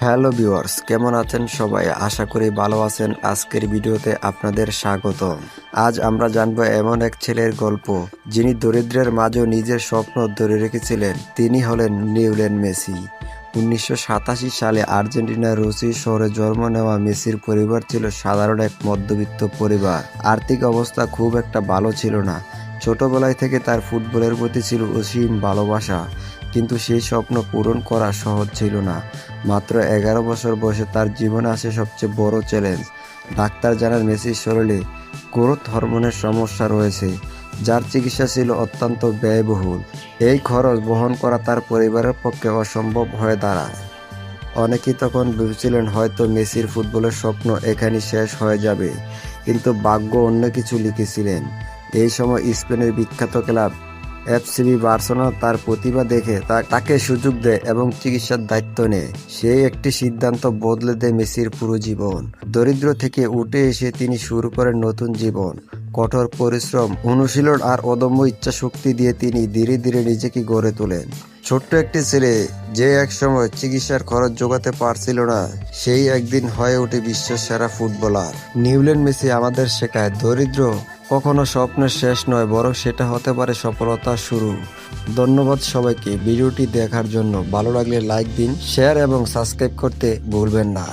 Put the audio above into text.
Hello viewers, কেমন আছেন সবাই? আশা করি ভালো আছেন। আজকের ভিডিওতে আপনাদের স্বাগত। আজ আমরা জানবো এমন এক ছেলের গল্প যিনি দরিদ্রের মাঝেও নিজের স্বপ্ন ধরে রেখেছিলেন। তিনি হলেন লিওনেল মেসি। 1987 সালে আর্জেন্টিনার রোসি শহরে জন্ম নেওয়া মেসির পরিবার ছিল সাধারণ এক মধ্যবিত্ত পরিবার। আর্থিক অবস্থা খুব একটা ভালো ছিল না। ছোটবেলায় থেকে তার ফুটবলের প্রতি ছিল অসীম ভালোবাসা, কিন্তু সেই স্বপ্ন পূরণ করা সহজ ছিল না। মাত্র 11 বছর বয়সে তার জীবনে আসে সবচেয়ে বড় চ্যালেঞ্জ। ডাক্তার জানান মেসির শরীরে গ্রোথ হরমোনের সমস্যা রয়েছে, যার চিকিৎসা ছিল অত্যন্ত ব্যয়বহুল। এই খরচ বহন করা তার পরিবারের পক্ষে অসম্ভব হয়ে দাঁড়ায়। অনেকেই তখন ভেবেছিলেন হয়তো মেসির ফুটবলের স্বপ্ন এখানেই শেষ হয়ে যাবে, কিন্তু ভাগ্য অন্য কিছু লিখেছিলেন। এই সময় স্পেনের বিখ্যাত ক্লাব এফসি বার্সেলোনা তার প্রতিভা দেখে তাকে সুযোগ দেয় এবং চিকিৎসার দায়িত্ব নেয়। সেই একটি সিদ্ধান্ত বদলে দেয় মেসির পুরো জীবন। দরিদ্র থেকে উঠে এসে তিনি শুরু করেন নতুন জীবন। কঠোর পরিশ্রম, অনুশীলন আর অদম্য ইচ্ছাশক্তি দিয়ে তিনি ধীরে ধীরে নিজেকে গড়ে তোলেন। ছোট্ট একটি ছেলে যে একসময় চিকিৎসার খরচ জোগাতে পারছিল না, সেই একদিন হয়ে ওঠে বিশ্বের সেরা ফুটবলার। লিওনেল মেসি আমাদের শেখায় দরিদ্র কখনো স্বপ্নের শেষ নয়, বরং সেটা হতে পারে সফলতার শুরু। ধন্যবাদ সবাইকে ভিডিওটি দেখার জন্য। ভালো লাগলে লাইক দিন, শেয়ার এবং সাবস্ক্রাইব করতে ভুলবেন না।